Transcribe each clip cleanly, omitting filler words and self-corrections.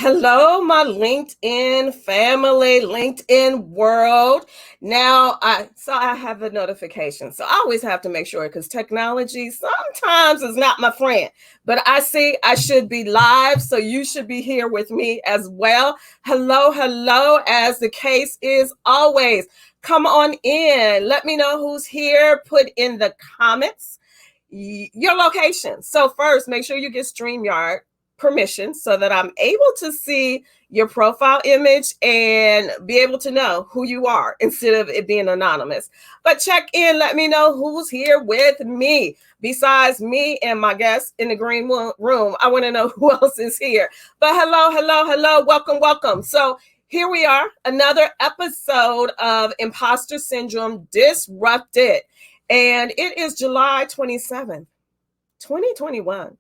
Hello, my LinkedIn family, LinkedIn world. Now, I have the notification. So I always have to make sure because technology sometimes is not my friend. But I see I should be live, so you should be here with me as well. Hello, hello, as the case is always. Come on in. Let me know who's here. Put in the comments your location. So first, make sure you get StreamYard permission so that I'm able to see your profile image and be able to know who you are instead of it being anonymous. But check in, let me know who's here with me. Besides me and my guest in the green room, I want to know who else is here. But hello, hello, hello, welcome, welcome. So here we are, another episode of Imposter Syndrome Disrupted. And it is July 27th, 2021.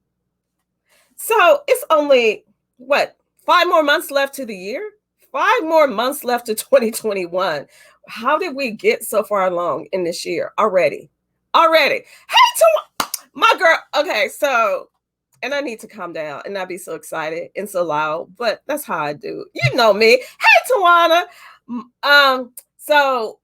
So it's only, 5 more months left to the year? 5 more months left to 2021. How did we get so far along in this year already? Hey, my girl. Okay, so, and I need to calm down and not be so excited and so loud, but that's how I do. You know me. Hey, Tawana. So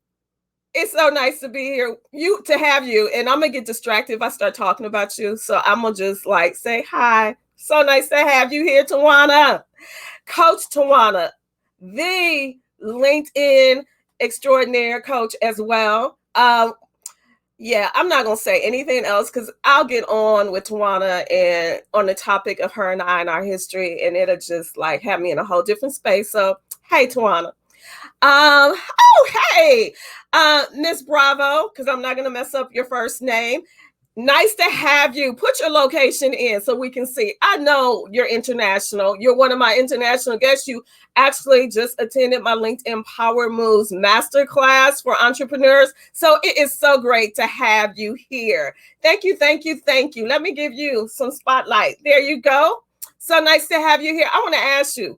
it's so nice to be here, to have you. And I'm gonna get distracted if I start talking about you. So I'm gonna just say hi. So nice to have you here, Tawana. Coach Tawana, the LinkedIn extraordinaire coach as well. Yeah, I'm not gonna say anything else because I'll get on with Tawana and on the topic of her and I and our history, and it'll just have me in a whole different space. So hey, Tawana. Hey, Miss Bravo, because I'm not gonna mess up your first name. Nice to have you. Put your location in so we can see. I know you're international. You're one of my international guests. You actually just attended my LinkedIn Power Moves Masterclass for entrepreneurs. So it is so great to have you here. Thank you, thank you, thank you. Let me give you some spotlight. There you go. So nice to have you here. I want to ask you,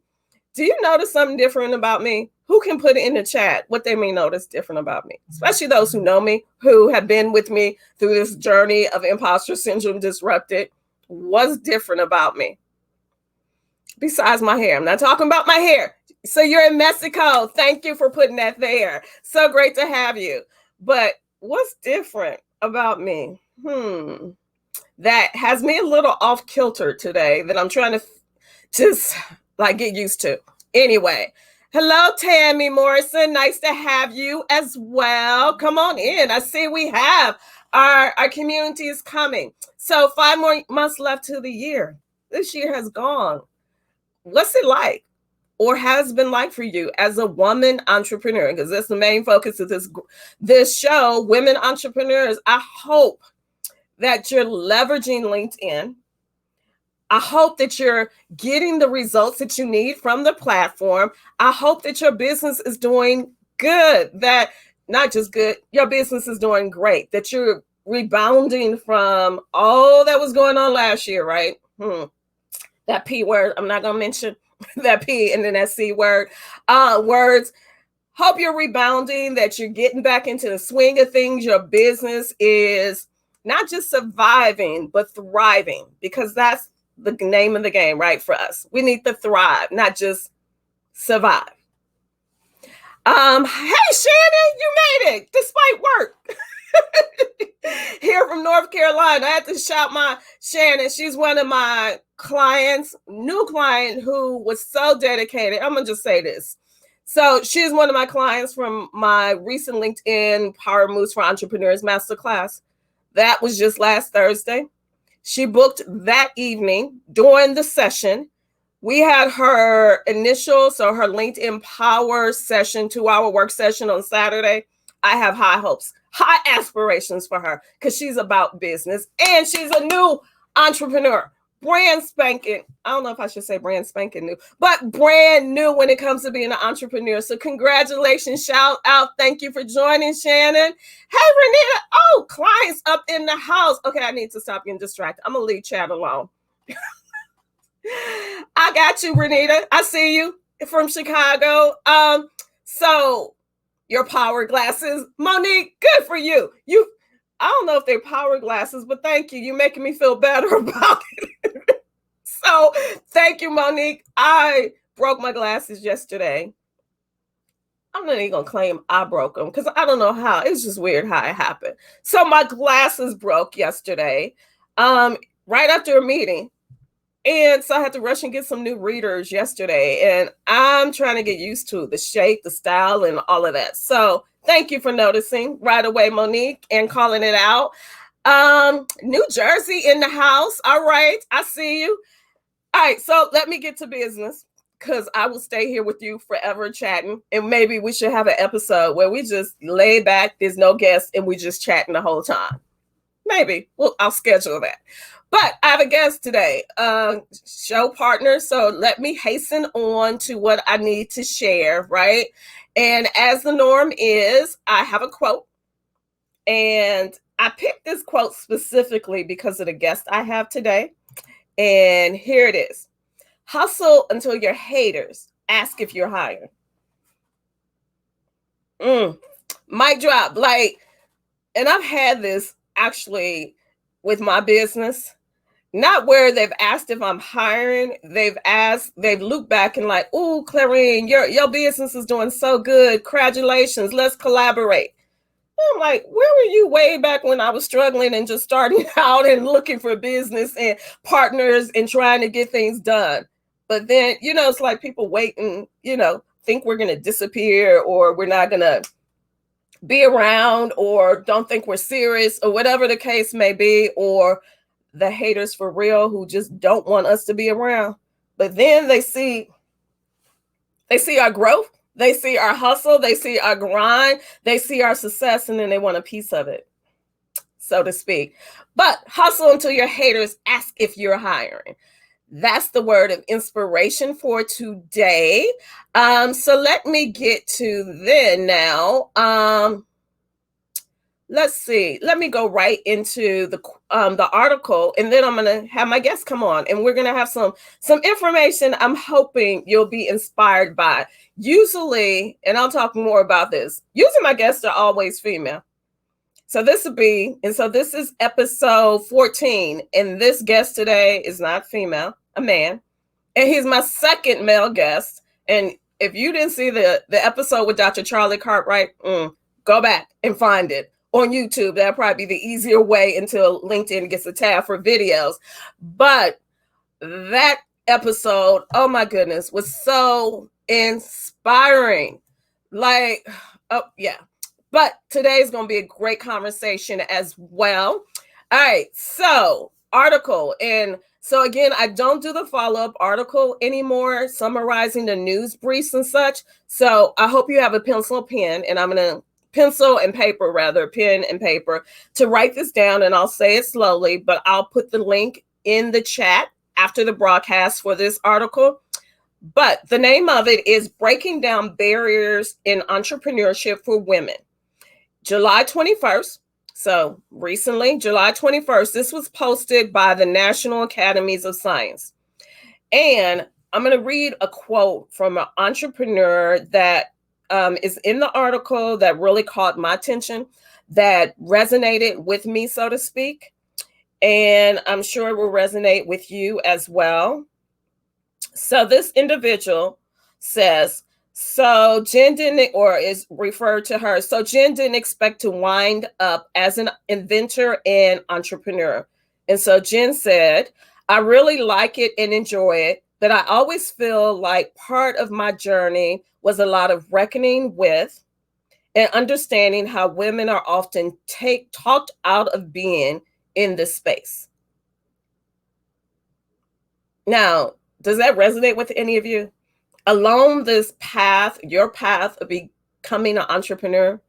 do you notice something different about me? Who can put it in the chat what they may notice different about me? Especially those who know me, who have been with me through this journey of imposter syndrome disrupted. What's different about me? Besides my hair. I'm not talking about my hair. So you're in Mexico. Thank you for putting that there. So great to have you. But what's different about me? That has me a little off kilter today that I'm trying to just get used to. Anyway, hello, Tammy Morrison. Nice to have you as well. Come on in. I see we have our community is coming. So 5 more months left to the year. This year has gone. What's it like or has been like for you as a woman entrepreneur? Because that's the main focus of this show, Women Entrepreneurs. I hope that you're leveraging LinkedIn. I hope that you're getting the results that you need from the platform. I hope that your business is doing good, that not just good, your business is doing great, that you're rebounding from all that was going on last year, right? That P word, I'm not going to mention that P and then that C word. Words. Hope you're rebounding, that you're getting back into the swing of things. Your business is not just surviving, but thriving, because that's the name of the game, right? For us, we need to thrive, not just survive. Hey, Shannon, you made it despite work. Here from North Carolina. I had to shout my Shannon. She's one of my clients, new client who was so dedicated. I'm gonna just say this. So she's one of my clients from my recent LinkedIn Power Moves for Entrepreneurs Masterclass. That was just last Thursday. She booked that evening during the session. We had her initial, so her LinkedIn Power session, 2-hour work session on Saturday. I have high hopes, high aspirations for her because she's about business and she's a new entrepreneur. Brand spanking. I don't know if I should say brand spanking new, but brand new when it comes to being an entrepreneur. So congratulations, shout out. Thank you for joining, Shannon. Hey, Renita. Oh, clients up in the house. Okay, I need to stop getting distracted. I'm going to leave chat alone. I got you, Renita. I see you from Chicago. So your power glasses, Monique, good for you. I don't know if they're power glasses, but thank you. You're making me feel better about it. So thank you, Monique. I broke my glasses yesterday. I'm not even gonna claim I broke them because I don't know how. It's just weird how it happened. So my glasses broke yesterday, right after a meeting. And so I had to rush and get some new readers yesterday. And I'm trying to get used to the shape, the style, and all of that. So thank you for noticing right away, Monique, and calling it out. New Jersey in the house. All right, I see you. All right, so let me get to business because I will stay here with you forever chatting. And maybe we should have an episode where we just lay back, there's no guests, and we just chatting the whole time. Maybe. Well, I'll schedule that. But I have a guest today, show partner. So let me hasten on to what I need to share, right? And as the norm is, I have a quote. And I picked this quote specifically because of the guest I have today. And here it is. Hustle until your haters ask if you're hired. Mic drop. Like, and I've had this actually with my business. Not where they've asked if I'm hiring. They've looked back and like, "Ooh, Clarene, your business is doing so good. Congratulations, let's collaborate." I'm like, where were you way back when I was struggling and just starting out and looking for business and partners and trying to get things done? But then, it's like people wait and, think we're going to disappear or we're not going to be around or don't think we're serious or whatever the case may be, or the haters for real who just don't want us to be around. But then they see our growth, they see our hustle, they see our grind, they see our success, and then they want a piece of it, so to speak. But hustle until your haters ask if you're hiring. That's the word of inspiration for today. So let me get to then now. Let's see. Let me go right into the article, and then I'm going to have my guests come on, and we're going to have some information I'm hoping you'll be inspired by. Usually, and I'll talk more about this, usually my guests are always female. So this is episode 14, and this guest today is not female, a man, and he's my second male guest. And if you didn't see the episode with Dr. Charlie Cartwright, go back and find it on YouTube. That'll probably be the easier way until LinkedIn gets a tab for videos. But that episode, oh my goodness, was so inspiring. Like, oh yeah. But today's going to be a great conversation as well. All right, so article. And so again, I don't do the follow-up article anymore, summarizing the news briefs and such. So I hope you have a pencil and pen, and I'm going to pen and paper to write this down, and I'll say it slowly, but I'll put the link in the chat after the broadcast for this article. But the name of it is Breaking Down Barriers in Entrepreneurship for Women. July 21st. So recently, July 21st, this was posted by the National Academies of Science. And I'm going to read a quote from an entrepreneur that is in the article that really caught my attention, that resonated with me, so to speak. And I'm sure it will resonate with you as well. So this individual says, so Jen didn't, or is referred to her. So Jen didn't expect to wind up as an inventor and entrepreneur. And so Jen said, I really like it and enjoy it, but I always feel like part of my journey was a lot of reckoning with and understanding how women are often talked out of being in this space. Now, does that resonate with any of you? Along this path, your path of becoming an entrepreneur,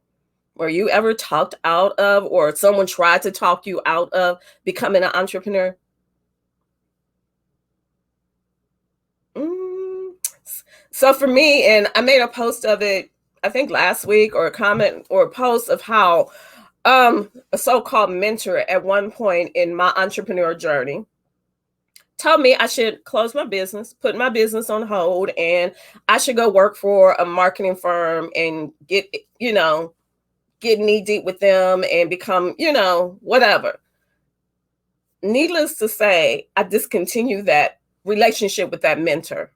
were you ever talked out of, or someone tried to talk you out of becoming an entrepreneur? So for me, and I made a post of it, I think last week, or a comment or a post of how a so-called mentor at one point in my entrepreneur journey told me I should close my business, put my business on hold, and I should go work for a marketing firm and get knee deep with them and become, whatever. Needless to say, I discontinued that relationship with that mentor.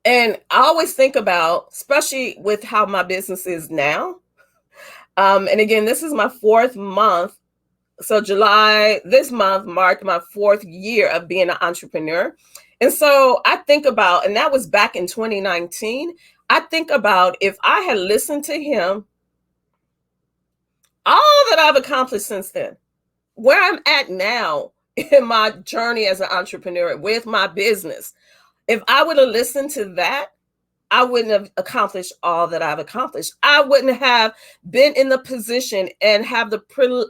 And I always think about, especially with how my business is now. And again, this is my 4th month. So July, this month marked my 4th year of being an entrepreneur. And so I think about, and that was back in 2019. I think about if I had listened to him, all that I've accomplished since then, where I'm at now in my journey as an entrepreneur with my business, if I would have listened to that, I wouldn't have accomplished all that I've accomplished. I wouldn't have been in the position and have the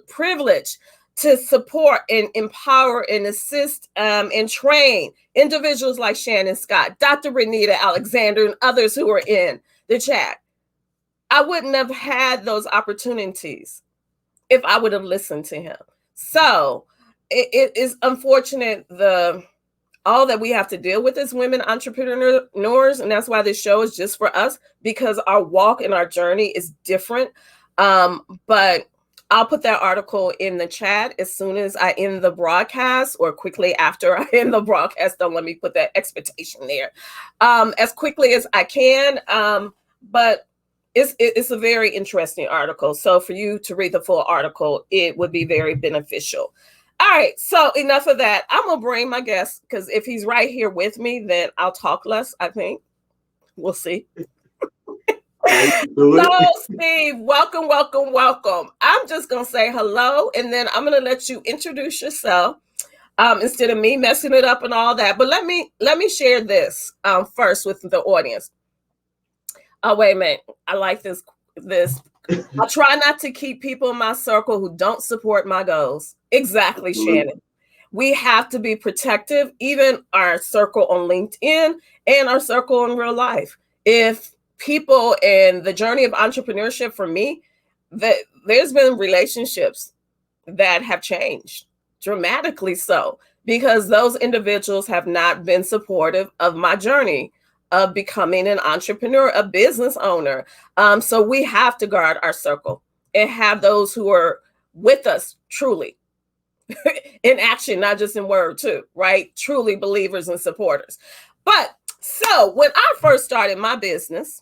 privilege to support and empower and assist and train individuals like Shannon Scott, Dr. Renita Alexander, and others who are in the chat. I wouldn't have had those opportunities if I would have listened to him. So it is unfortunate all that we have to deal with as women entrepreneurs. And that's why this show is just for us, because our walk and our journey is different. But I'll put that article in the chat as soon as I end the broadcast, or quickly after I end the broadcast. Don't let me put that expectation there. As quickly as I can. But it's a very interesting article. So for you to read the full article, it would be very beneficial. All right, so enough of that. I'm going to bring my guest, because if he's right here with me, then I'll talk less, I think. We'll see. Hello, Steve. Welcome, welcome, welcome. I'm just going to say hello, and then I'm going to let you introduce yourself instead of me messing it up and all that. But let me share this first with the audience. Oh, wait a minute. I like this. I try not to keep people in my circle who don't support my goals. Exactly, Shannon. We have to be protective, even our circle on LinkedIn and our circle in real life. If people in the journey of entrepreneurship, for me, there's been relationships that have changed dramatically, so because those individuals have not been supportive of my journey of becoming an entrepreneur, a business owner. So we have to guard our circle and have those who are with us truly in action, not just in word too, right? Truly believers and supporters. But so when I first started my business,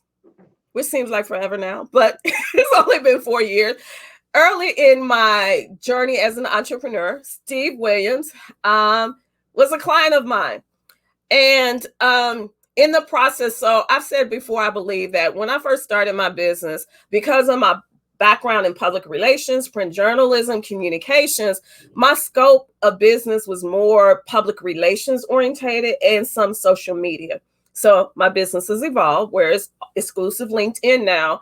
which seems like forever now, but it's only been 4 years. Early in my journey as an entrepreneur, Steve Williams was a client of mine. And in the process, so I've said before, I believe that when I first started my business, because of my background in public relations, print journalism, communications, my scope of business was more public relations orientated and some social media. So my business has evolved, where it's exclusive LinkedIn now.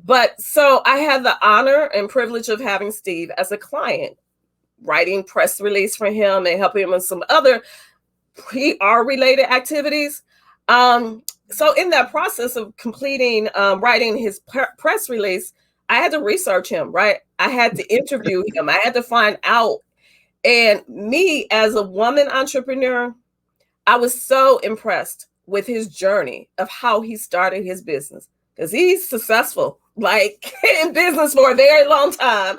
But so I had the honor and privilege of having Steve as a client, writing press release for him and helping him with some other PR related activities. So in that process of completing writing his press release, I had to research him, right? I had to interview him. I had to find out. And me as a woman entrepreneur, I was so impressed with his journey of how he started his business, because he's successful, like in business for a very long time.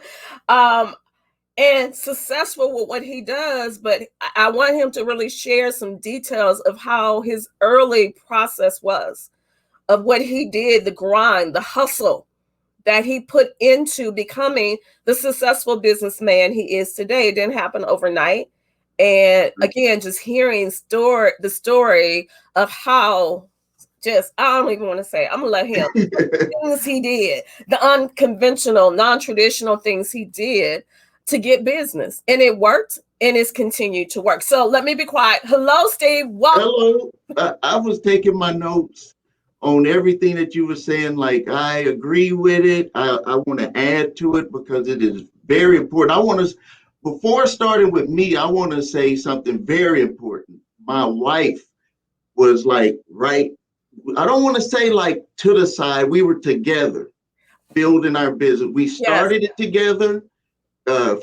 And successful with what he does, but I want him to really share some details of how his early process was, of what he did, the grind, the hustle that he put into becoming the successful businessman he is today. It didn't happen overnight. And again, just hearing the story of how I don't even want to say, I'm gonna let him, the things he did, the unconventional, non-traditional things he did to get business, and it worked, and it's continued to work. So let me be quiet. Hello, Steve. Welcome. Hello. I was taking my notes on everything that you were saying. Like, I agree with it. I want to add to it because it is very important. Before starting with me, I want to say something very important. My wife was like, right, I don't want to say like to the side. We were together building our business. We started it together.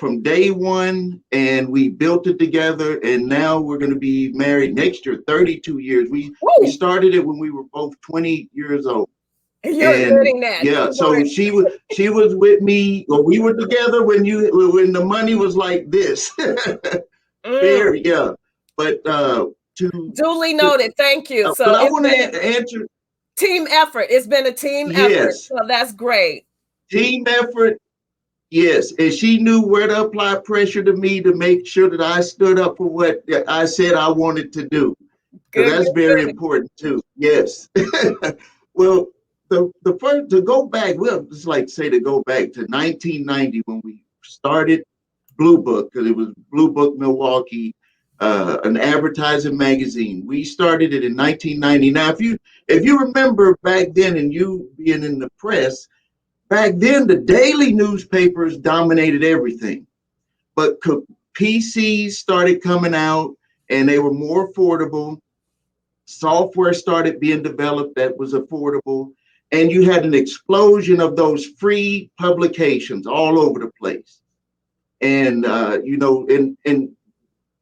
From day one, and we built it together, and now we're going to be married next year, 32 years. We started it when we were both 20 years old. You're admitting that. Yeah, so she was with me, or we were together when the money was like this. Very, yeah. But to, Duly noted. Thank you. but So I it's want been to answer. team effort. It's been a team effort. Yes, So that's great. team effort. Yes, and she knew where to apply pressure to me to make sure that I stood up for what I said I wanted to do, because Good, that's good, very good. important too. Yes. Well, the first to go back, well, just like say to go back to 1990 when we started Blue Book, because it was Blue Book Milwaukee, an advertising magazine. We started it in 1990. Now, if you remember back then, and you being in the press, back then the daily newspapers dominated everything. But PCs started coming out, and they were more affordable. Software started being developed that was affordable, and you had an explosion of those free publications all over the place. And and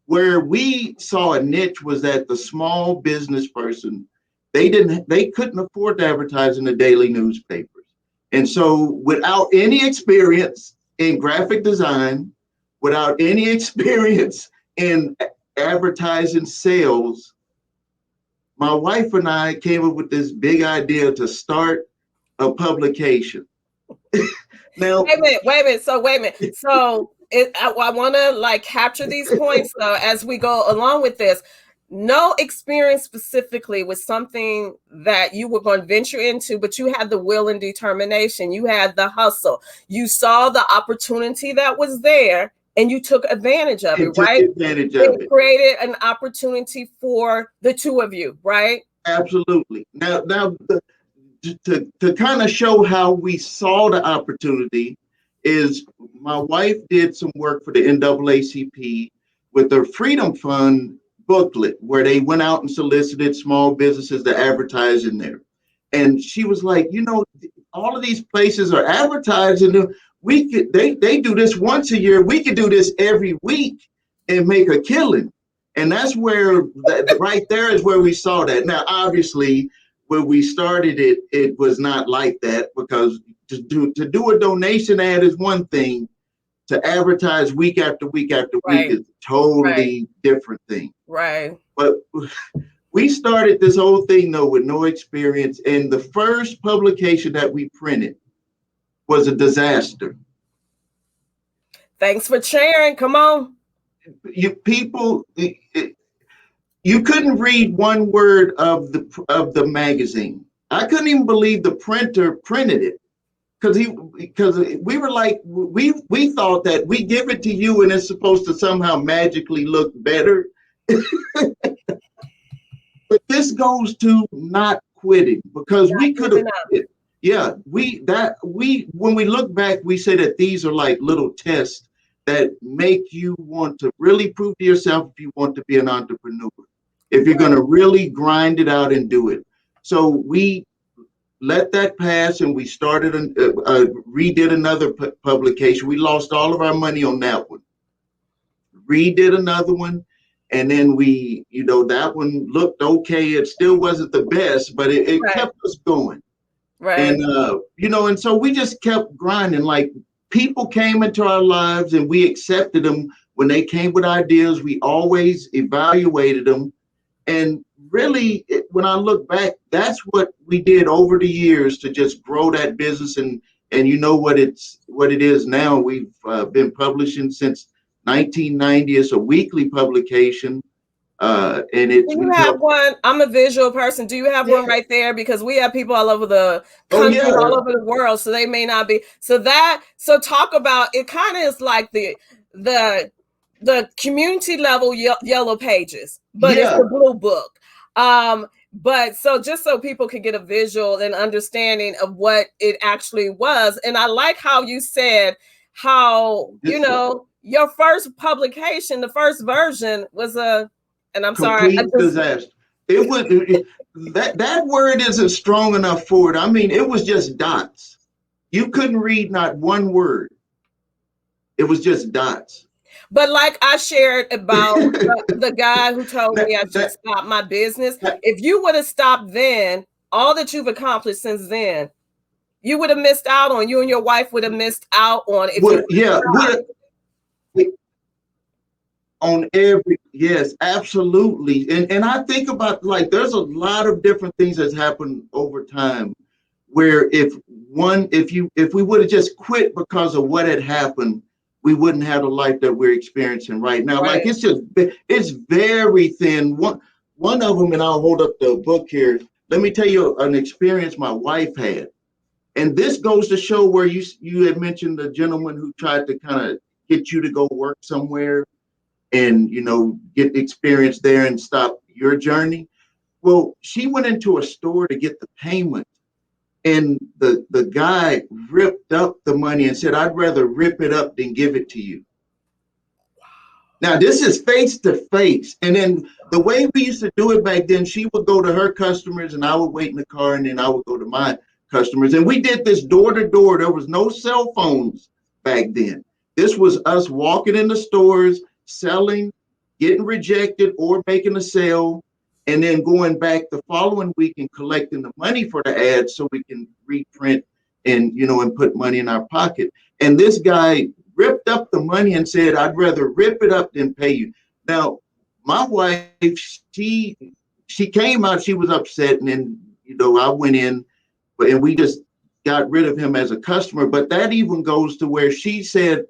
where we saw a niche was that the small business person, they couldn't afford to advertise in the daily newspapers. And so without any experience in graphic design, without any experience in advertising sales, my wife and I came up with this big idea to start a publication. Now, Wait a minute. Wait a minute. So wait a minute. So I want to like capture these points as we go along with this. No experience specifically with something that you were going to venture into, but you had the will and determination. You had the hustle. You saw the opportunity that was there and you took advantage of it, and took right? advantage of It it. created an opportunity for the two of you, right? Absolutely. Now, to kind of show how we saw the opportunity is my wife did some work for the NAACP with the Freedom Fund booklet where they went out and solicited small businesses to advertise in there. And she was like, all of these places are advertising. They do this once a year. We could do this every week and make a killing. And that's where right there is where we saw that. Now, obviously, when we started it, it was not like that, because to do a donation ad is one thing. To advertise week after week after week Right, is a right, totally different thing. right. But we started this whole thing though with no experience, and the first publication that we printed was a disaster. Thanks for sharing. Come on. You couldn't read one word of the magazine. I couldn't even believe the printer printed it, because we were like, we thought that we give it to you and it's supposed to somehow magically look better. But this goes to not quitting, because Not we could have giving up. quit. Yeah, when we look back, we say that these are like little tests that make you want to really prove to yourself if you want to be an entrepreneur, if you're going to really grind it out and do it. So we let that pass, and we started redid another publication. We lost all of our money on that one, redid another one, and then that one looked okay. It still wasn't the best, but it Right, kept us going. right. And so we just kept grinding. Like, people came into our lives and we accepted them when they came with ideas. We always evaluated them. And really, when I look back, that's what we did over the years to just grow that business. And what it is now. We've been publishing since 1990. It's a weekly publication, and Do you we have help. one? I'm a visual person. Do you have Yeah. one right there? Because we have people all over the Oh country, yeah. all over the world, so they may not be. So talk about it. Kind of is like the community level yellow pages, but it's Yeah. the blue book. But so just so people can get a visual and understanding of what it actually was, and I like how you said how This one. your first publication, the first version was a, and I'm sorry, I Complete just disaster. That word isn't strong enough for it. I mean, it was just dots. You couldn't read not one word. It was just dots. but like I shared about the guy who told that, me I should that, stop my business. that If you would have stopped then, all that you've accomplished since then, you would have missed out on. You and your wife would have missed out on if you would would have yeah stopped. would On every, yes, absolutely. And I think about, like, there's a lot of different things that's happened over time where if we would have just quit because of what had happened, we wouldn't have the life that we're experiencing right now. Like, Right. it's very thin. One of them, and I'll hold up the book here. Let me tell you an experience my wife had. And this goes to show where you had mentioned the gentleman who tried to kind of get you to go work somewhere and get experience there and stop your journey. Well, she went into a store to get the payment, and the guy ripped up the money and said, "I'd rather rip it up than give it to you." Now, this is face to face. And then the way we used to do it back then, she would go to her customers and I would wait in the car, and then I would go to my customers. And we did this door to door. There was no cell phones back then. This was us walking in the stores, selling, getting rejected or making a sale, and then going back the following week and collecting the money for the ads so we can reprint and put money in our pocket. And this guy ripped up the money and said, "I'd rather rip it up than pay you." Now, my wife, she came out, she was upset, and then I went in, and we just got rid of him as a customer. But that even goes to where she said,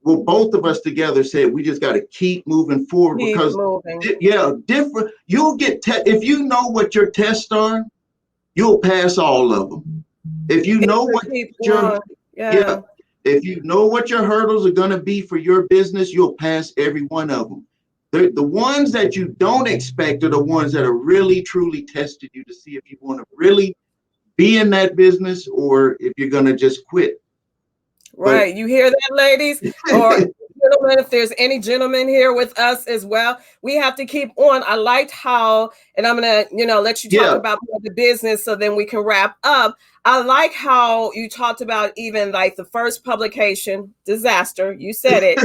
well, both of us together said we just got to keep moving forward Keep because, moving. yeah, different. You'll get if you know what your tests are, you'll pass all of them. If you know what Keep your going. yeah, Yeah. if you know what your hurdles are going to be for your business, you'll pass every one of them. The ones that you don't expect are the ones that are really, truly tested you to see if you want to really be in that business or if you're going to just quit. But Right. You hear that, ladies? Or gentlemen, if there's any gentlemen here with us as well, we have to keep on. I liked how, and I'm gonna, let you talk yeah, about more of the business so then we can wrap up. I like how you talked about even like the first publication, disaster. You said it.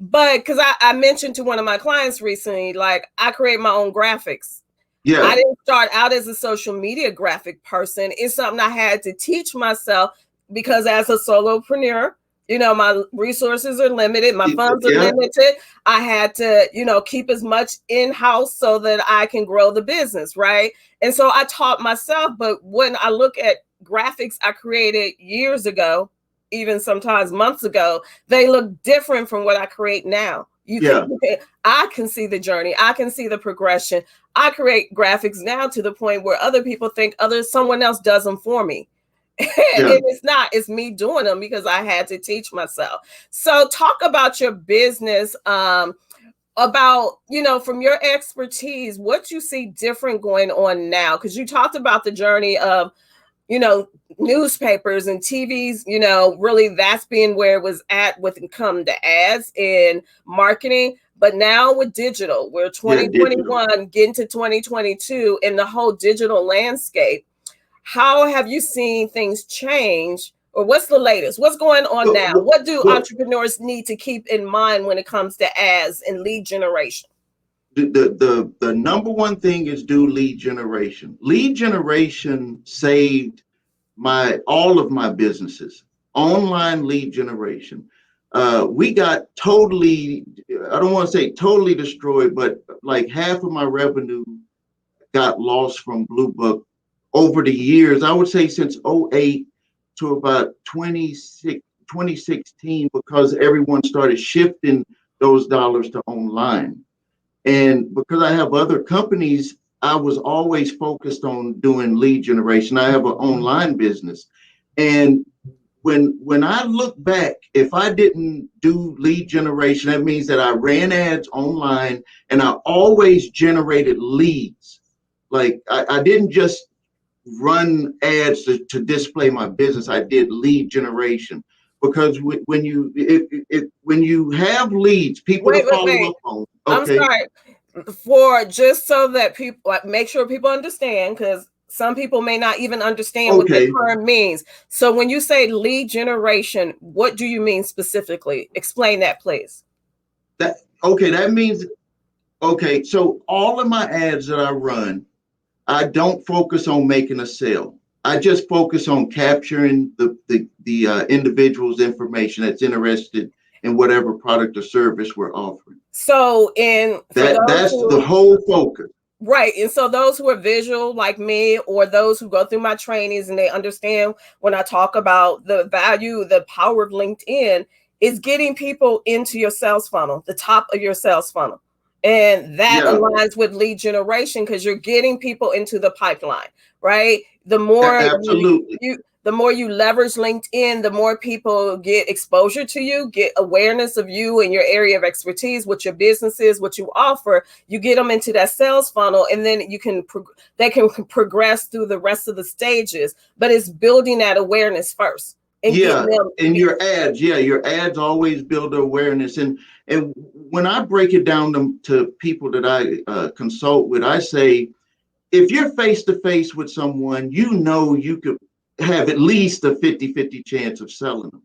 But because I mentioned to one of my clients recently, like I create my own graphics. I yeah, didn't start out as a social media graphic person. It's something I had to teach myself because as a solopreneur, my resources are limited, my funds are yeah, limited. I had to, keep as much in house so that I can grow the business, right? And so I taught myself. But when I look at graphics I created years ago, even sometimes months ago, they look different from what I create now. yeah, I can see the journey, I can see the progression. I create graphics now to the point where other people think someone else does them for me. And yeah. it's not, it's me doing them because I had to teach myself. So talk about your business, about, from your expertise, what you see different going on now. Because you talked about the journey of, you know, newspapers and TVs, really that's being where it was at with come to ads and marketing. But now with digital, we're Yeah, digital. 2021 getting to 2022 in the whole digital landscape. How have you seen things change? Or what's the latest? What's going on now? Well, What do well, entrepreneurs need to keep in mind when it comes to ads and lead generation? the number one thing is do lead generation. Lead generation saved my all of my businesses. Online lead generation. We got totally, I don't want to say totally destroyed, but like half of my revenue got lost from Blue Book over the years. I would say since '08 to about 2016, because everyone started shifting those dollars to online. And because I have other companies, I was always focused on doing lead generation. I have an online business. And when I look back, if I didn't do lead generation, that means that I ran ads online and I always generated leads. Like I didn't just run ads to display my business. I did lead generation because when you have leads, people to follow Wait. up on. I'm Okay, sorry. For just so that people, like, make sure people understand, because some people may not even understand what the okay, term means. So when you say lead generation, what do you mean specifically? Explain that, please. that means okay. So all of my ads that I run, I don't focus on making a sale. I just focus on capturing the individual's information that's interested in whatever product or service we're offering. So, and for those That's the who, whole focus. right. And so those who are visual like me, or those who go through my trainings and they understand when I talk about the value, the power of LinkedIn is getting people into your sales funnel, the top of your sales funnel. And that Yeah, aligns with lead generation because you're getting people into the pipeline, right? The more absolutely. the more you leverage LinkedIn, the more people get exposure to you, get awareness of you and your area of expertise, what your business is, what you offer. You get them into that sales funnel, and then they can progress through the rest of the stages. But it's building that awareness first and getting Yeah, them. and your ads always build awareness. And when I break it down to people that I consult with, I say, if you're face to face with someone, you could have at least a 50-50 chance of selling them.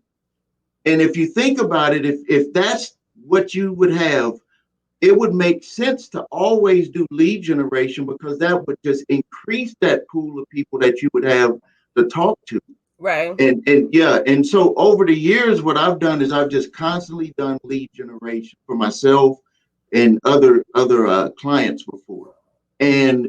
And if you think about it, if that's what you would have, it would make sense to always do lead generation, because that would just increase that pool of people that you would have to talk to. Right. And yeah, and so over the years, what I've done is I've just constantly done lead generation for myself and other clients before. And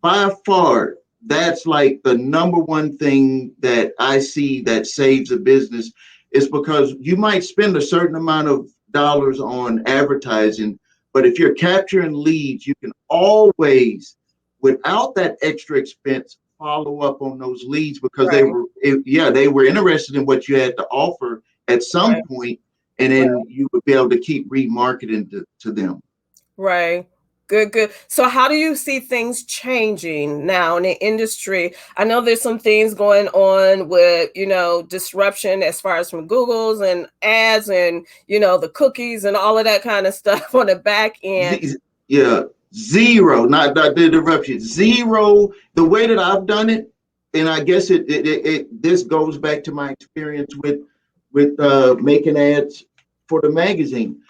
by far, that's like the number one thing that I see that saves a business, is because you might spend a certain amount of dollars on advertising, but if you're capturing leads, you can always, without that extra expense, follow up on those leads, because Right. they were interested in what you had to offer at some Right. point, and Right. then you would be able to keep remarketing to them. Right. Good, good. So how do you see things changing now in the industry? I know there's some things going on with, disruption as far as from Google's and ads and, the cookies and all of that kind of stuff on the back end. Yeah, zero, not the interruption, zero. The way that I've done it, and I guess this goes back to my experience with making ads for the magazine.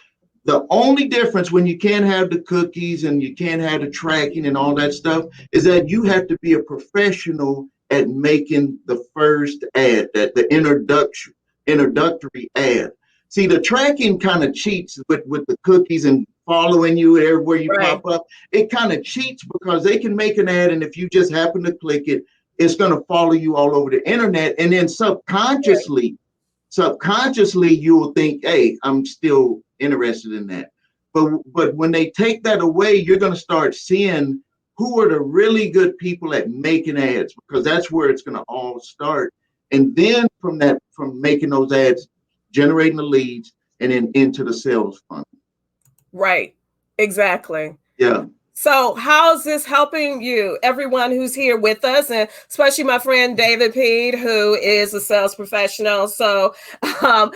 The only difference when you can't have the cookies and you can't have the tracking and all that stuff is that you have to be a professional at making the first ad, that the introductory ad. See, the tracking kind of cheats with the cookies and following you everywhere you Right. pop up. It kind of cheats because they can make an ad, and if you just happen to click it, it's going to follow you all over the internet. And then subconsciously you will think, hey, I'm still interested in that. But when they take that away, you're going to start seeing who are the really good people at making ads, because that's where it's going to all start. And then from making those ads, generating the leads, and then into the sales funnel. Right. Exactly. Yeah. So how's this helping you, everyone who's here with us, and especially my friend David Pede, who is a sales professional. So um,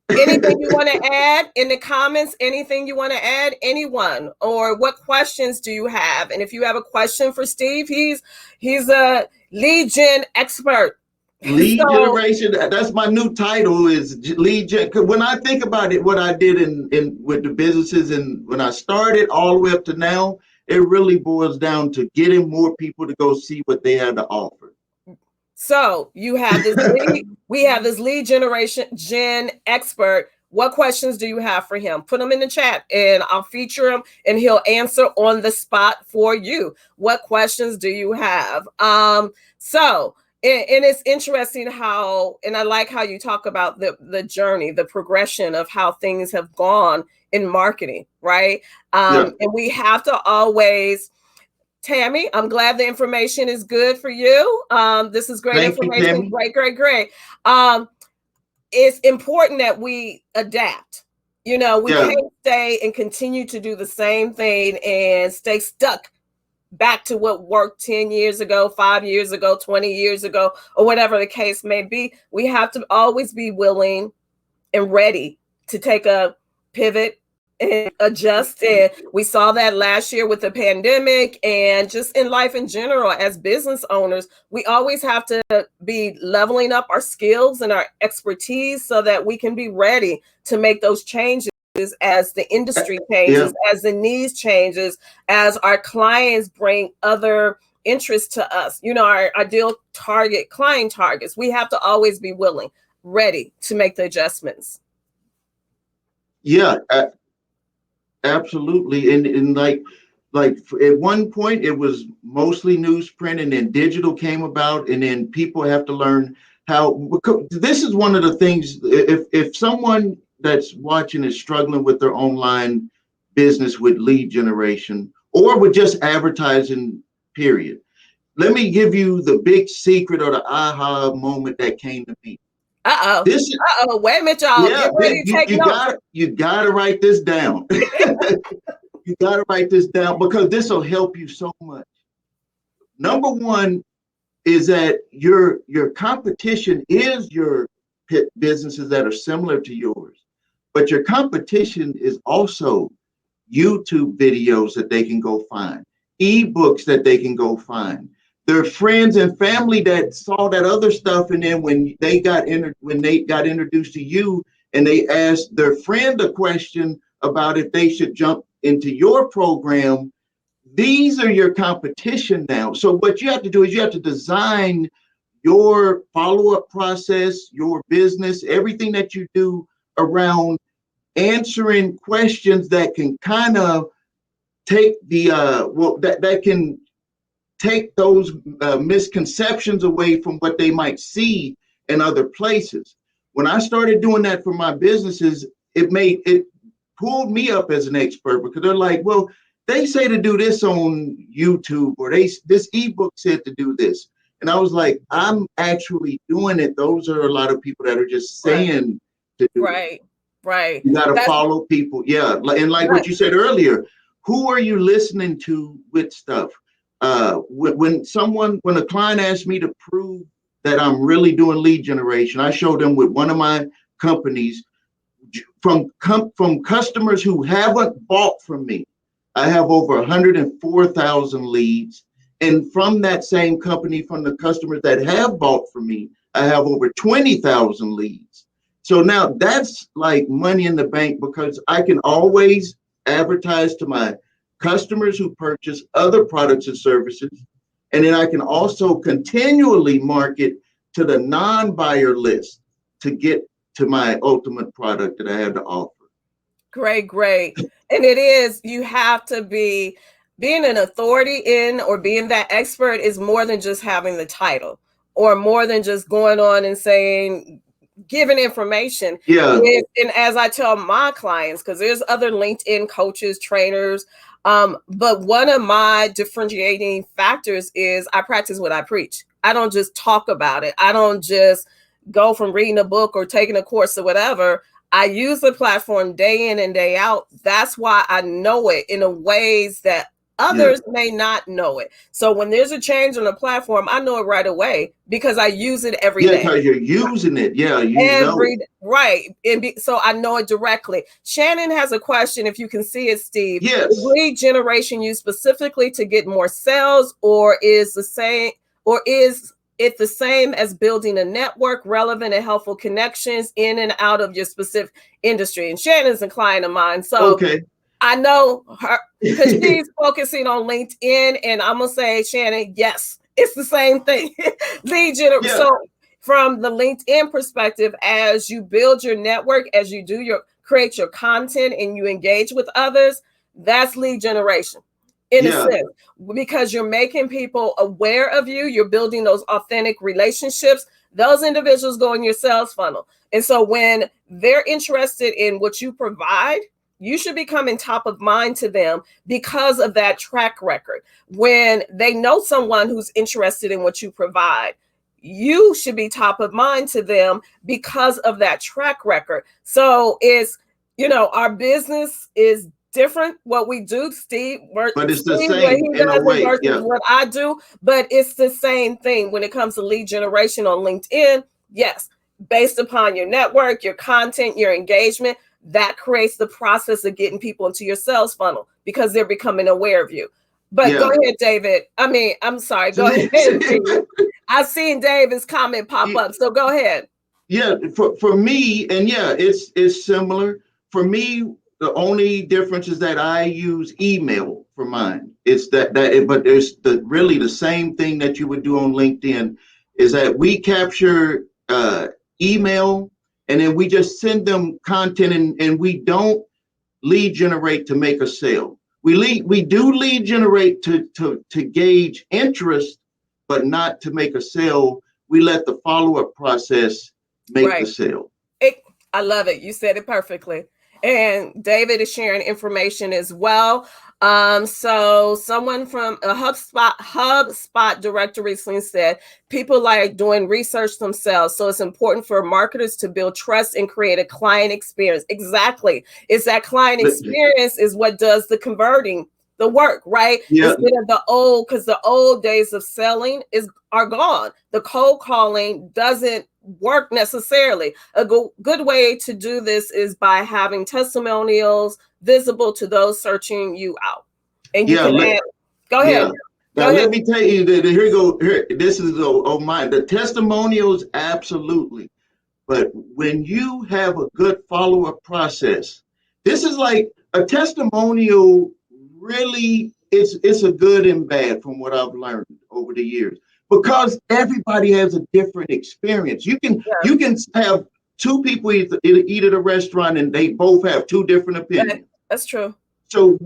anything you want to add in the comments, anything you want to add, anyone, or what questions do you have? And if you have a question for Steve, he's a lead gen expert. Lead So generation, that's my new title, is lead gen. When I think about it, what I did in with the businesses, and when I started all the way up to now, it really boils down to getting more people to go see what they have to offer. So you have this we have this lead generation gen expert. What questions do you have for him? Put them in the chat and I'll feature him and he'll answer on the spot for you. What questions do you have? And it's interesting how, and I like how you talk about the journey, the progression of how things have gone in marketing, right? Yeah. And we have to always, Tammy, I'm glad the information is good for you. This is great Thank you, information. Tammy. Great, great, great. It's important that we adapt. We Yeah. can't stay and continue to do the same thing and stay stuck back to what worked 10 years ago, 5 years ago, 20 years ago, or whatever the case may be. We have to always be willing and ready to take a pivot and adjust. And we saw that last year with the pandemic, and just in life in general as business owners, we always have to be leveling up our skills and our expertise so that we can be ready to make those changes as the industry changes, Yeah. as the needs changes, as our clients bring other interests to us, our ideal target client targets. We have to always be willing, ready to make the adjustments. Yeah, absolutely. And like at one point it was mostly newsprint, and then digital came about, and then people have to learn how. Because this is one of the things. If someone that's watching is struggling with their online business with lead generation or with just advertising, period. Let me give you the big secret or the aha moment that came to me. Uh-oh. This is Uh-oh. Wait a minute, y'all. yeah, Get ready to take notes. you gotta write this down. You gotta write this down because this will help you so much. Number one is that your competition is your businesses that are similar to yours, but your competition is also YouTube videos that they can go find, ebooks that they can go find. Their friends and family that saw that other stuff, and then when they got introduced to you, and they asked their friend a question about if they should jump into your program, these are your competition now. So what you have to do is you have to design your follow-up process, your business, everything that you do around answering questions that can kind of take the that can take those misconceptions away from what they might see in other places. When I started doing that for my businesses, it pulled me up as an expert because they're like, well, they say to do this on YouTube, or this ebook said to do this. And I was like, I'm actually doing it. Those are a lot of people that are just Right. saying to do it. Right. Right. You got to That's follow people. Yeah. And like right. what you said earlier, who are you listening to with stuff? When a client asks me to prove that I'm really doing lead generation, I show them with one of my companies from customers who haven't bought from me. I have over 104,000 leads. And from that same company, from the customers that have bought from me, I have over 20,000 leads. So now that's like money in the bank because I can always advertise to my customers who purchase other products and services. And then I can also continually market to the non-buyer list to get to my ultimate product that I have to offer. Great, great. And it is, you have to be being an authority in or being that expert is more than just having the title or more than just going on and saying, giving information. Yeah, And as I tell my clients, because there's other LinkedIn coaches, trainers, but one of my differentiating factors is I practice what I preach. I don't just talk about it. I don't just go from reading a book or taking a course or whatever. I use the platform day in and day out. That's why I know it in a ways that yeah, others may not know it. So when there's a change on the platform, I know it right away because I use it every yeah, day. because you're using it. Yeah, you know. Right. So I know it directly. Shannon has a question. If you can see it, Steve, is Yes. lead generation used specifically to get more sales, or is it the same as building a network, relevant and helpful connections in and out of your specific industry? And Shannon's a client of mine. So Okay. I know her because she's focusing on LinkedIn, and I'm gonna say, Shannon, yes, it's the same thing. Lead generation. Yeah, So from the LinkedIn perspective, as you build your network, as you do your create your content and you engage with others, that's lead generation in a yeah, sense, because you're making people aware of you, you're building those authentic relationships. Those individuals go in your sales funnel. And so when they're interested in what you provide, you should be coming top of mind to them because of that track record. When they know someone who's interested in what you provide, you should be top of mind to them because of that track record. So our business is different what we do. Steve what but it's the he same in a does it way. versus Yeah, what I do, but it's the same thing when it comes to lead generation on LinkedIn. Yes, based upon your network, your content, your engagement, that creates the process of getting people into your sales funnel because they're becoming aware of you. But go yeah. ahead, David. I mean, I'm sorry. Go ahead. I've seen David's comment pop up. So go ahead. Yeah, for me, and yeah, it's similar. For me, the only difference is that I use email for mine. It's but there's the same thing that you would do on LinkedIn is that we capture email, and then we just send them content, and we don't lead generate to make a sale. We do lead generate to gauge interest, but not to make a sale. We let the follow-up process make the Right. sale. It, I love it. You said it perfectly. And David is sharing information as well. So someone from a HubSpot director recently said people like doing research themselves. So it's important for marketers to build trust and create a client experience. Exactly. It's that client experience is what does the converting, the work, right? Yeah. Instead of the old, because the old days of selling are gone. The cold calling doesn't work necessarily. A good way to do this is by having testimonials visible to those searching you out. And you can add, go ahead. Now let me tell you that here you go. Here, this is mine. The testimonials, absolutely. But when you have a good follow-up process, this is like a testimonial. Really, it's a good and bad from what I've learned over the years, because everybody has a different experience. You can have two people eat at a restaurant and they both have two different opinions. That's true. So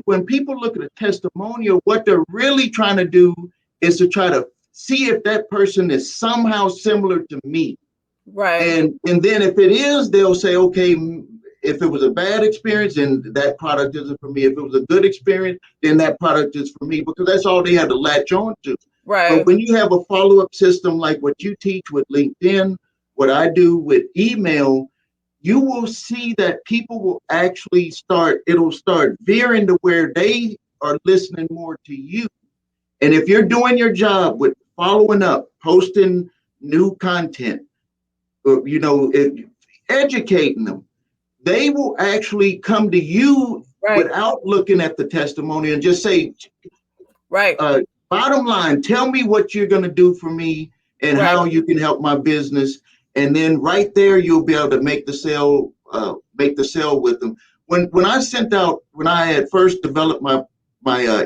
when people look at a testimonial, what they're really trying to do is to try to see if that person is somehow similar to me. Right. And then if it is, they'll say, okay, if it was a bad experience, then that product isn't for me. If it was a good experience, then that product is for me, because that's all they had to latch on to. Right. But when you have a follow-up system like what you teach with LinkedIn, what I do with email, you will see that people will actually it'll start veering to where they are listening more to you. And if you're doing your job with following up, posting new content, educating them, they will actually come to you without looking at the testimony and just say, right. Bottom line, tell me what you're going to do for me and how you can help my business. And then right there, you'll be able to make the sale with them. When I had first developed my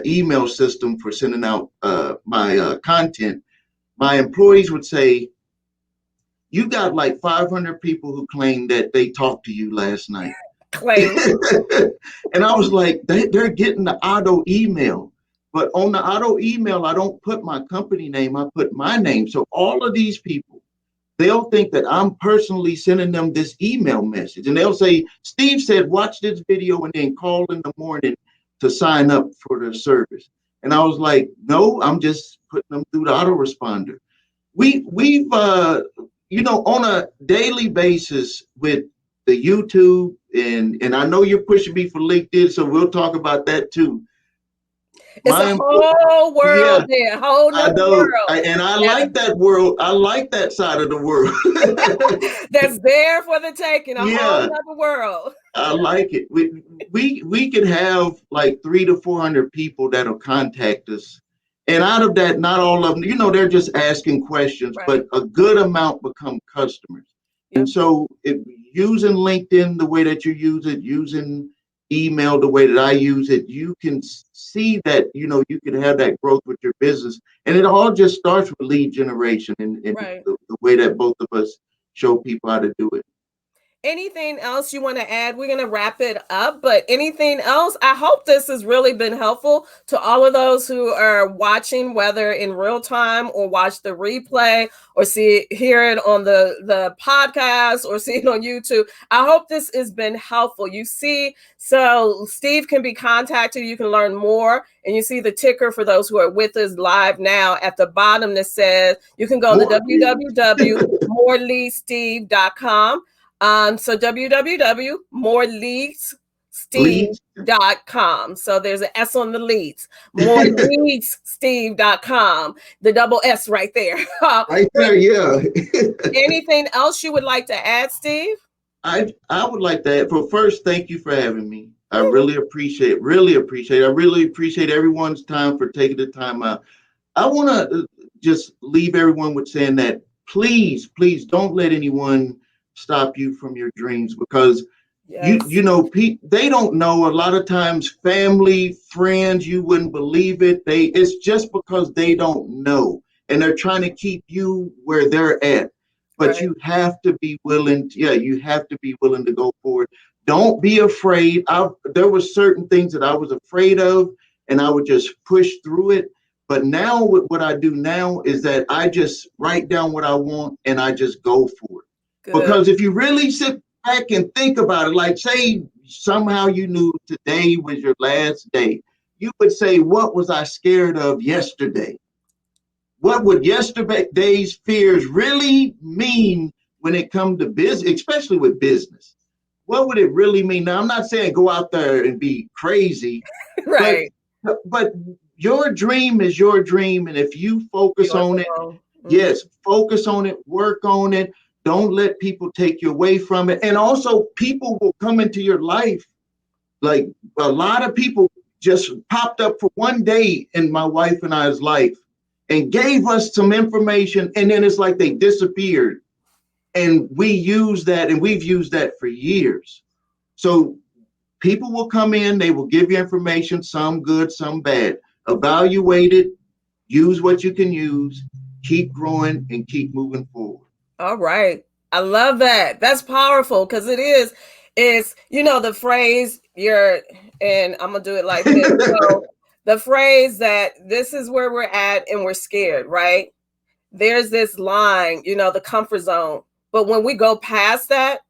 email system for sending out my content, my employees would say, you got like 500 people who claim that they talked to you last night. Claim. And I was like, they're getting the auto email. But on the auto email, I don't put my company name, I put my name. So all of these people, they'll think that I'm personally sending them this email message. And they'll say, Steve said, watch this video and then call in the morning to sign up for the service. And I was like, no, I'm just putting them through the autoresponder. We've on a daily basis with the YouTube, and I know you're pushing me for LinkedIn, so we'll talk about that too. It's a whole world there, whole nother world. I like that world. I like that side of the world. That's there for the taking, a whole nother world. I like it. We could have like 300 to 400 people that'll contact us. And out of that, not all of them, they're just asking questions, but a good amount become customers. Yep. And so using LinkedIn the way that you use it, using email the way that I use it, you can see that, you can have that growth with your business. And it all just starts with lead generation and the way that both of us show people how to do it. Anything else you want to add? We're going to wrap it up, but anything else? I hope this has really been helpful to all of those who are watching, whether in real time or watch the replay or hear it on the podcast or see it on YouTube. I hope this has been helpful. You see, so Steve can be contacted. You can learn more. And you see the ticker for those who are with us live now at the bottom that says you can go to www.moreleadsteve.com. So www.moreleadssteve.com. So there's an S on the leads. Moreleadssteve.com. The double S right there. Right there, yeah. Anything else you would like to add, Steve? I would like to add, first, thank you for having me. I really appreciate it. I really appreciate everyone's time for taking the time out. I want to just leave everyone with saying that please don't let anyone stop you from your dreams, because they don't know. A lot of times, family, friends, you wouldn't believe it. It's just because they don't know, and they're trying to keep you where they're at. but Right. you have to be willing. Yeah, you have to be willing to go forward. Don't be afraid. There were certain things that I was afraid of, and I would just push through it. But now, what I do now is that I just write down what I want and I just go for it. Good. Because if you really sit back and think about it, like say somehow you knew today was your last day, you would say, "What was I scared of yesterday? What would yesterday's fears really mean when it comes to business, especially with business? What would it really mean?" Now, I'm not saying go out there and be crazy, but Right. but your dream is your dream, and if you focus Yours on it, alone. Mhm. yes, focus on it, work on it. Don't let people take you away from it. And also, people will come into your life. Like a lot of people just popped up for one day in my wife and I's life and gave us some information, and then it's like they disappeared. And we use that, and we've used that for years. So people will come in, they will give you information, some good, some bad. Evaluate it, use what you can use, keep growing, and keep moving forward. All right. I love that. That's powerful because it's, the phrase and I'm going to do it like this. So the phrase that this is where we're at and we're scared, right? There's this line, the comfort zone. But when we go past that,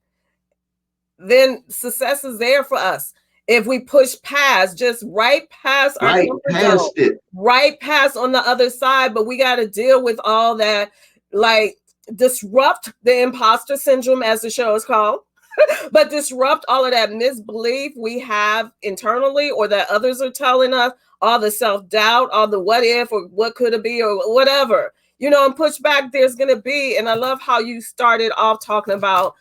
then success is there for us. If we push past, just right past our Right comfort zone, past it. right past on the other side, but we got to deal with all that, like disrupt the imposter syndrome, as the show is called, but disrupt all of that misbelief we have internally or that others are telling us, all the self-doubt, all the what if or what could it be or whatever, and pushback there's going to be. And I love how you started off talking about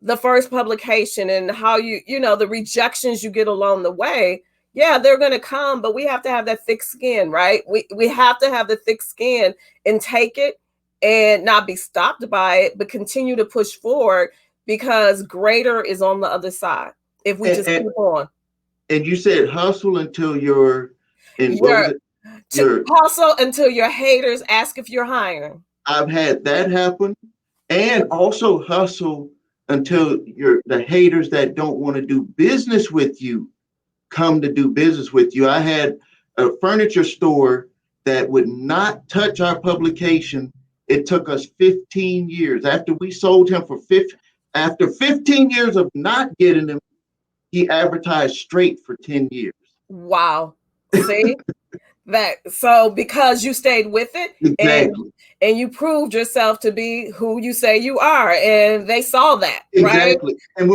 the first publication and how the rejections you get along the way. Yeah, they're going to come, but we have to have that thick skin, right? We have to have the thick skin and take it and not be stopped by it, but continue to push forward because greater is on the other side if we And, just and, keep on. and you said hustle until you're, and what was You're it? to You're, hustle until your haters ask if you're hiring. I've had that happen. And also hustle until the haters that don't want to do business with you come to do business with you. I had a furniture store that would not touch our publication. It took us 15 years. After we sold him after 15 years of not getting him, he advertised straight for 10 years. Wow. See? That so because you stayed with it and Exactly. you proved yourself to be who you say you are, and they saw that, right? Exactly. And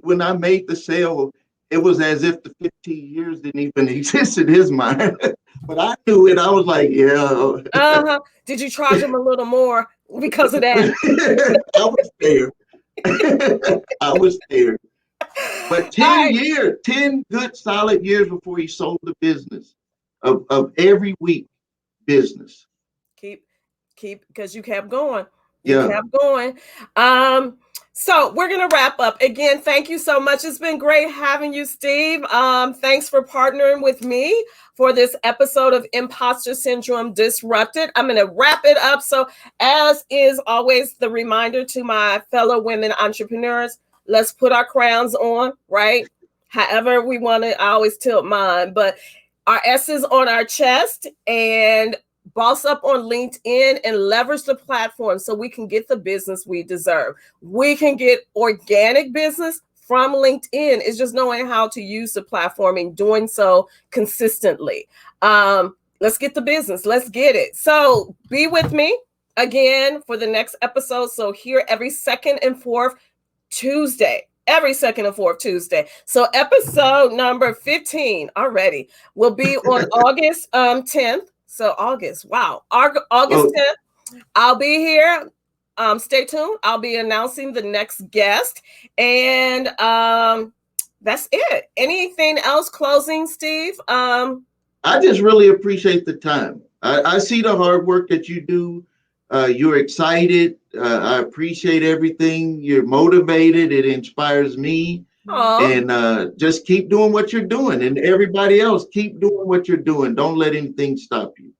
when I made the sale, it was as if the 15 years didn't even exist in his mind. But I knew it. I was like, yeah. Uh-huh. Did you charge them a little more because of that? I was there. I was there. But All 10 right. years, 10 good solid years before he sold the business of every week business. keep because you kept going. You Yeah. kept going. um so we're gonna wrap up. Again, thank you so much. It's been great having you, Steve. Thanks for partnering with me for this episode of Imposter Syndrome Disrupted. I'm gonna wrap it up. So as is always the reminder to my fellow women entrepreneurs, let's put our crowns on, right? However we want to. I always tilt mine, but our S's on our chest and boss up on LinkedIn and leverage the platform so we can get the business we deserve. We can get organic business from LinkedIn. It's just knowing how to use the platform and doing so consistently. Let's get the business. Let's get it. So be with me again for the next episode. So here every second and fourth Tuesday. Every second and fourth Tuesday. So episode number 15 already will be on August 10th. So August, wow, August Well, 10th. I'll be here. Stay tuned. I'll be announcing the next guest, and that's it. Anything else closing, Steve? I just really appreciate the time. I see the hard work that you do. You're excited. I appreciate everything. You're motivated. It inspires me. Oh, And just keep doing what you're doing. And everybody else, keep doing what you're doing. Don't let anything stop you.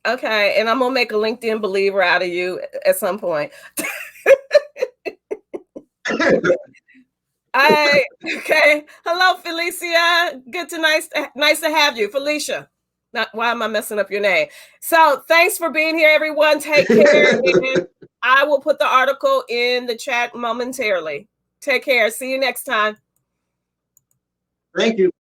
okay. And I'm gonna make a LinkedIn believer out of you at some point. Okay. Hello, Felicia. Nice to have you, Felicia. Why am I messing up your name? So thanks for being here, everyone. Take care, and I will put the article in the chat momentarily. Take care. See you next time. Thank you.